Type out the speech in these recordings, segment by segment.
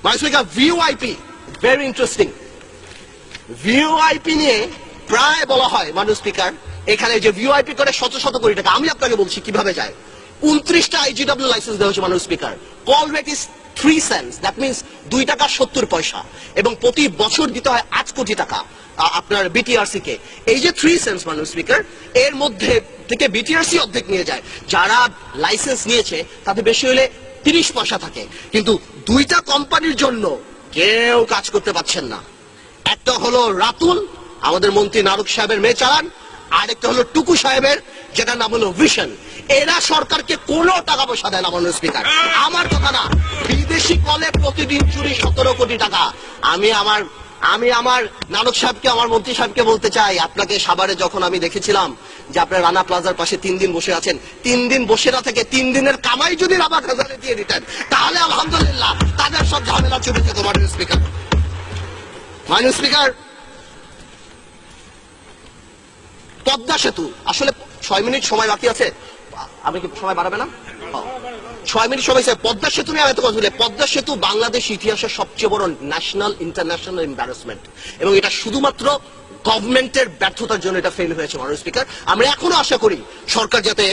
মানসিকা VoIP very interesting. VoIP নিয়ে প্রায় বলা হয় মানুষ স্পিকার, এখানে যে ভিওআইপি করে শত শত কোটি টাকা, আমি আপনাকে বলছি কিভাবে যায়। 29টা আইজিডব্লিউ লাইসেন্স দেওয়া হচ্ছে মানুষ speaker. Call rate is 3 cents, that means 2 টাকা 70 পয়সা, এবং প্রতি বছর দিতে হয় 8 কোটি টাকা আপনার বিটিআরসি কে। এই যে 3 সেন্টস মানুষ স্পিকার, এর মধ্যে থেকে বিটিআরসি অর্ধেক নিয়ে যায়। যারা লাইসেন্স নিয়েছে তাতে বেশি হলে 30 পয়সা থাকে, কিন্তু দুইটা কোম্পানির জন্য কেউ কাজ করতে পারছেন না। একটা হলো রাতুল, আমাদের মন্ত্রী নারক সাহেবের মেয়ে চালান, আরেকটা হলো টুকু সাহেবের, যেটার নাম হলো ভিশন। এরা সরকারকে কোনো টাকা পয়সা দেয় না মাননীয় স্পিকার, আমার কথা না। বিদেশি কলে প্রতিদিন চুরি 17 কোটি টাকা। আমি আমার নানক সাহেবকে, আমার মন্ত্রী সাহেবকে বলতে চাই, আপনাকে সাভারে যখন আমি দেখেছিলাম যে আপনার রানা প্লাজার পাশে 3 দিন বসে আছেন, 3 দিন বসে না থেকে 3 দিনের কামাই যদি রানা প্লাজারে দিয়ে দিতেন, তাহলে আলহামদুলিল্লাহ তাদের সব ঝামেলা চলে যেত। মাননীয় স্পিকার, মাননীয় স্পিকার, পদ্মা সেতু, আসলে 6 মিনিট সময় বাকি আছে, আপনি কি সময় বাড়াবে না? 6 মিনিট সময়। পদ্মা সেতু নিয়ে এত কথা বলে, পদ্মা সেতু বাংলাদেশ ইতিহাসের সবচেয়ে বড় ন্যাশনাল ইন্টারন্যাশনাল এম্বারাসমেন্ট, এবং এটা শুধুমাত্র গভর্নমেন্টের ব্যর্থতার জন্য এটা ফেল হয়েছে মাননীয় স্পিকার। আমরা এখনো আশা করি সরকার যাতে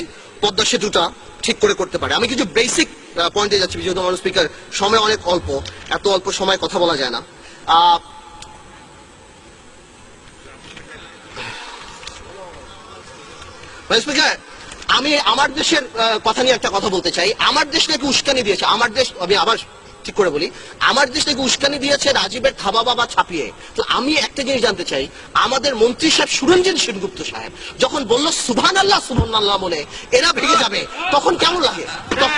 পদ্মা সেতুটা ঠিক করে করতে পারে। আমি কিছু বেসিক পয়েন্টে যাচ্ছি, যেহেতু মাননীয় স্পিকার সময় অনেক অল্প, এত অল্প সময় কথা বলা যায় না। স্পিকার, আমি আমার দেশের কথা নিয়ে একটা কথা বলতে চাই। আমার দেশ নাকি উস্কানি দিয়েছে, আমার দেশ, আমি আবার ঠিক করে বলি, আমার দেশ নাকি উস্কানি দিয়েছে রাজীবের থাবা বাবা ছাপিয়ে। তো আমি একটা জিনিস জানতে চাই, আমাদের মন্ত্রী সাহেব সুরঞ্জন সেনগুপ্ত সাহেব যখন বললো সুবহানাল্লাহ সুবহানাল্লাহ বলে এরা ভেঙে যাবে, তখন কেমন লাগে?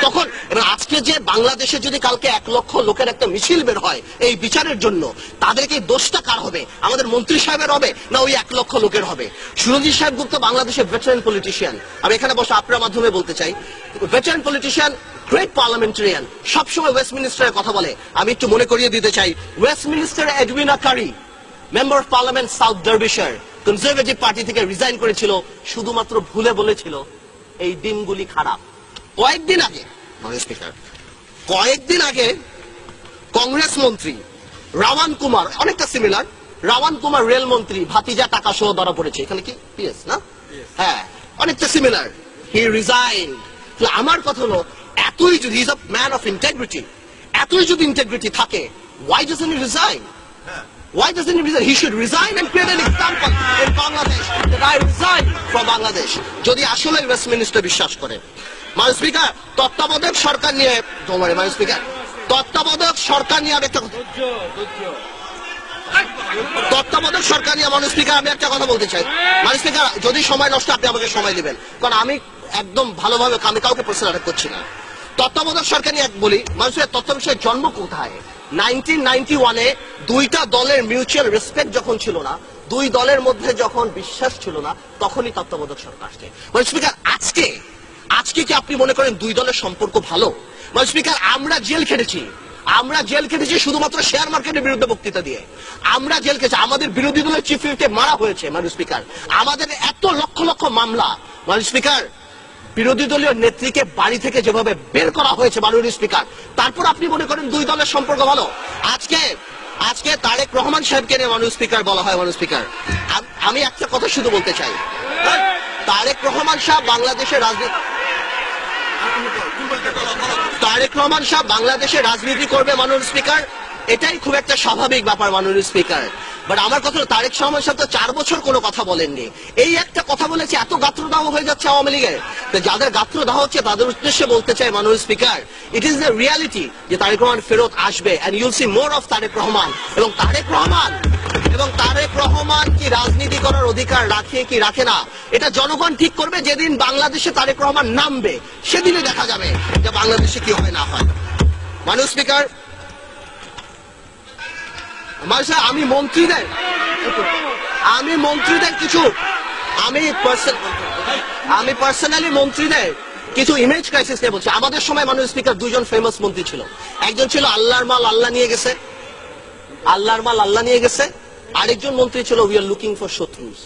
তখন এবং আজকে যে বাংলাদেশে যদি কালকে 1 লক্ষ লোকের একটা মিছিল বের হয় এই বিচারের জন্য, তাদেরকে দোষটা কার হবে? আমাদের মন্ত্রী সাহেবের হবে, না ওই 1 লক্ষ লোকের হবে? সুরঞ্জন সেনগুপ্ত বাংলাদেশের ভেটারেন পলিটিশিয়ান, আমি এখানে বসে আপনার মাধ্যমে বলতে চাই, ভেটারেন পলিটিশিয়ান, গ্রেট পার্লামেন্টারিয়ান, সবসময় ওয়েস্টমিনিস্টারের কথা বলে। আমি একটু মনে করিয়ে দিতে চাই, Westminster Edwina Currie, member of parliament South Derbyshire, Conservative party থেকে রিজাইন করেছিল, শুধুমাত্র ভুলে বলেছিল এই দিনগুলি খারাপ। কয়েকদিন আগে কংগ্রেস মন্ত্রী রাওয়ান কুমার, অনেকটা সিমিলার, রাওয়ান কুমার রেল মন্ত্রী, ভাতিজা টাকা সহ ধরা পড়েছে, এখানে কি পিএস না? হ্যাঁ, অনেকটা সিমিলার, হি রিজাইন। আমার কথা হলো, এতই যদি is a man of integrity, এতই যদি ইন্টেগ্রিটি থাকে, why doesn't he resign? Why doesn't he resign? He should resign and create an example in Bangladesh that I resign from Bangladesh. যদি আসলে ওয়েস্টমিনিস্টার বিশ্বাস করে। মাননীয় স্পিকার, তত্ত্বাবধায়ক সরকার নিয়ে, মাননীয় স্পিকার, তত্ত্বাবধায়ক সরকার নিয়ে আমি একটা তত্ত্বাবধায়ক সরকার নিয়ে মাননীয় স্পিকার আমি একটা কথা বলতে চাই। মাননীয় স্পিকার, যদি সময় নষ্ট, আপনি আমাকে সময় দিবেন, কারণ আমি একদম ভালোভাবে, আমি কাউকে প্রশ্ন আরেক করছি না। তত্ত্বাবধায়ক সরকার নিয়ে বলি, মানুষের তত্ত্বাবধায়ক জন্ম কোথায়? 1991-এ 2টা দলের মিউচুয়াল রেসপেক্ট যখন ছিল না, 2 দলের মধ্যে যখন বিশ্বাস ছিল না, তখনই তত্ত্বাবধায়ক সরকার আসছে। মানে স্পিকার, আজকে কি আপনি মনে করেন 2 দলের সম্পর্ক ভালো? মানে স্পিকার, আমরা জেল খেটেছি শুধুমাত্র শেয়ার মার্কেটের বিরুদ্ধে বক্তৃতা দিয়ে। আমরা জেল খেটেছি, আমাদের বিরোধী দলের চিফ হুইপকে মারা হয়েছে। মানে স্পিকার, আমাদের এত লক্ষ লক্ষ মামলা। মানে স্পিকার, বিরোধী দলীয় নেত্রীকে বাড়ি থেকে যেভাবে বের করা হয়েছে মাননীয় স্পিকার, তারপর আপনি মনে করেন 2 দলের সম্পর্ক ভালো? আজকে তারেক রহমান সাহেবকে নিয়ে মাননীয় স্পিকার বলা হয়। মাননীয় স্পিকার, আমি একটা কথা শুধু বলতে চাই, তারেক রহমান সাহেব বাংলাদেশের রাজনীতি করবে মাননীয় স্পিকার, এটাই খুব একটা স্বাভাবিক ব্যাপার মাননীয় স্পিকার। বাট আমার কথা হলো, তারেক রহমান সাহেব তো 4 বছর কোনো কথা বলেননি, এই একটা কথা বলেছে, এত গাত্রদাহ হয়ে যাচ্ছে আওয়ামী লীগের। যাদের গাত্রদাহ হচ্ছে তাদের উদ্দেশ্যে বলতে চাই মাননীয় speaker, it is the reality যে তারেক রহমান ফেরত আসবে, and you'll see more of Tarique Rahman. এবং তারেক রহমান কি রাজনীতি করার অধিকার রাখে কি রাখে না, এটা জনগণ ঠিক করবে। যেদিন বাংলাদেশে তারেক রহমান নামবে, সেদিনই দেখা যাবে যে বাংলাদেশে কি হয় না হয়। মাননীয় স্পিকার, আমি পার্সোনালি মন্ত্রীদের কিছু ইমেজ ক্রাইসিস নিয়ে বলছি। আমাদের সময় মাননীয় স্পিকার 2 জন ফেমাস মন্ত্রী ছিল, একজন ছিল আল্লাহর মাল আল্লাহ নিয়ে গেছে, আরেকজন মন্ত্রী ছিল উই আর লুকিং ফর শত্রুস।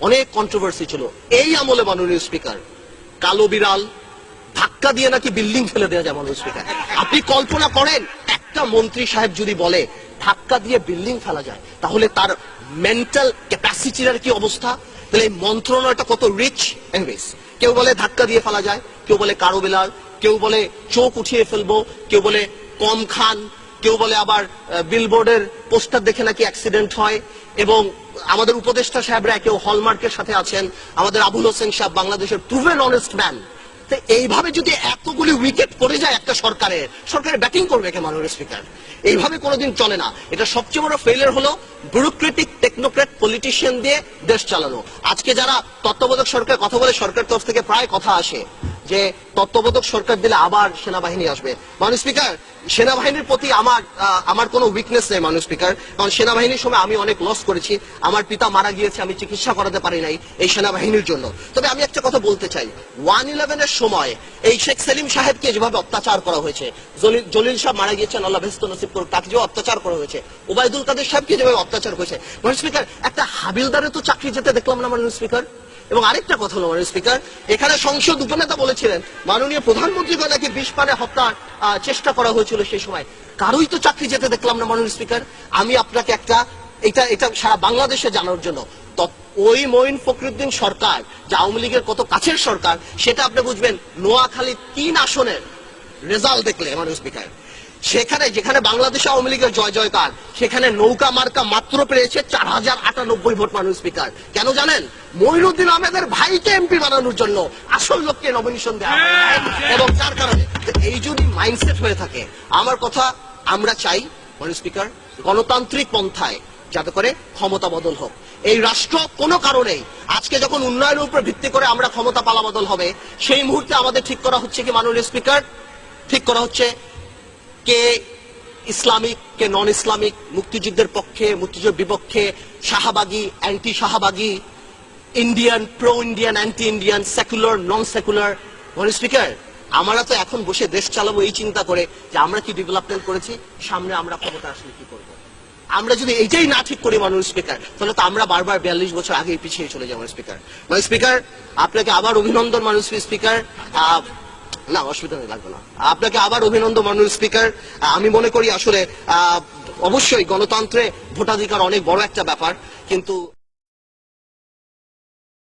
অনেক কন্ট্রোভার্সি ছিল এই আমলে মাননীয় স্পিকার। কালো বিড়াল ধাক্কা দিয়ে নাকি বিল্ডিং ফেলে দেওয়া যায় মাননীয় স্পিকার। আপনি কল্পনা করেন, একটা মন্ত্রী সাহেব যদি বলে ধাক্কা দিয়ে বিল্ডিং ফেলা যায়, তাহলে তার মেন্টাল ক্যাপাসিটির কি অবস্থা? তাহলে এই মন্ত্রণালয়টা কত রিচ। এনিওয়েজ, কেউ বলে ধাক্কা দিয়ে ফেলা যায়, কেউ বলে কারো বিলাল, কেউ বলে চোখ উঠিয়ে ফেলবো, কেউ বলে কম খান, কেউ বলে আবার বিলবোর্ডের পোস্টার দেখে নাকি অ্যাক্সিডেন্ট হয়। এবং আমাদের উপদেষ্টা সাহেবরা কেউ হলমার্কের সাথে আছেন, আমাদের আবুল হোসেন সাহেব বাংলাদেশের প্রুভেন অনেস্ট ম্যান। তো এইভাবে যদি এতগুলি উইকেট পড়ে যায় একটা সরকারের ব্যাটিং করবে কে মাননীয় স্পিকার? এইভাবে কোনোদিন চলে না। এটা সবচেয়ে বড় ফেলিয়ার হলো ব্যুরোক্রেটিক টেকনোক্রেট পলিটিশিয়ান দিয়ে দেশ চালানো। আজকে যারা তত্ত্বাবধায়ক সরকার কথা বলে, সরকার তরফ থেকে প্রায় কথা আসে যে তত্ত্বাবধায়ক সরকার দিলে আবার সেনাবাহিনী আসবে। মাননীয় স্পিকার, সেনাবাহিনীর প্রতি আমার কোনো উইকনেস নেই মাননীয় স্পিকার, কারণ সেনাবাহিনীর সময় আমি অনেক লস করেছি। আমার পিতা মারা গিয়েছে, আমি চিকিৎসা করাতে পারি নাই এই সেনাবাহিনীর জন্য। তবে আমি একটা কথা বলতে চাই, 1/11 সময় এই শেখ সেলিম সাহেবকে যেভাবে অত্যাচার করা হয়েছে, জলিল সাহেব মারা গিয়েছেন, আল্লাহ বেহেশত নসিব করুক, তাকে যেভাবে অত্যাচার করা হয়েছে, ওবায়দুল কাদের সাহেবকে যেভাবে অত্যাচার হয়েছে, মাননীয় স্পিকার একটা হাবিলদারে তো চাকরি যেতে দেখলাম না মাননীয় স্পিকার। এবং আরেকটা কথা হলো মাননীয় স্পিকার, এখানে সংসদ উপনেতা বলেছিলেন মাননীয় প্রধানমন্ত্রীকে নাকি 20 পারে হত্যার চেষ্টা করা হয়েছিল সেই সময়, কারোই তো চাকরি যেতে দেখলাম না মাননীয় স্পিকার। আমি আপনাকে একটা এটা সারা বাংলাদেশে জানার জন্য, ওই মঈন ফখরুদ্দিন সরকার যে আওয়ামী লীগের কত কাছের সরকার, সেটা আপনি বুঝবেন নোয়াখালী 3 আসনের রেজাল্ট দেখলে মাননীয় স্পিকার। সেখানে যেখানে বাংলাদেশ আওয়ামী লীগের জয় জয়কার, সেখানে নৌকা মার্কা মাত্র পেয়েছে 4098 ভোট মাননীয় স্পিকার। কেন জানেন? মঈনুদ্দিন আহমেদের ভাইকে এমপি বানানোর জন্য আসল লোককে নমিনেশন দেওয়া হয়। এবং যার কারণে এই যদি মাইন্ডসেট হয়ে থাকে, আমার কথা আমরা চাই মাননীয় স্পিকার গণতান্ত্রিক পন্থায় যাতে করে ক্ষমতা বদল হোক। এই রাষ্ট্র কোনো কারণেই আজকে যখন উন্নয়নের উপর ভিত্তি করে আমরা ক্ষমতা পালা বদল হবে, সেই মুহূর্তে আমাদের ঠিক করা হচ্ছে কি মাননীয় স্পিকার, ঠিক করা হচ্ছে কে ইসলামিক কে নন ইসলামিক, মুক্তিযুদ্ধের পক্ষে মুক্তিযুদ্ধের বিপক্ষে, Shahbagi anti Shahbagi, Indian pro Indian anti Indian, secular non secular. মাননীয় স্পিকার, আমরা তো এখন বসে দেশ চালাবো এই চিন্তা করে যে আমরা কি ডেভেলপমেন্ট করেছি, সামনে আমরা ক্ষমতা আসলে কি করব। আমরা যদি এইটাই না ঠিক করি মাননীয় স্পিকার, তাহলে তো আমরা বারবার 42 বছর আগে পিছিয়ে চলে যাবো মাননীয় স্পিকার। মাননীয় স্পিকার, আপনাকে আবার অভিনন্দন মাননীয় স্পিকার। না, অসুবিধা লাগবে না, আপনাকে আবার অভিনন্দন মাননীয় স্পিকার। আমি মনে করি আসলে অবশ্যই গণতন্ত্রে ভোটাধিকার অনেক বড় একটা ব্যাপার, কিন্তু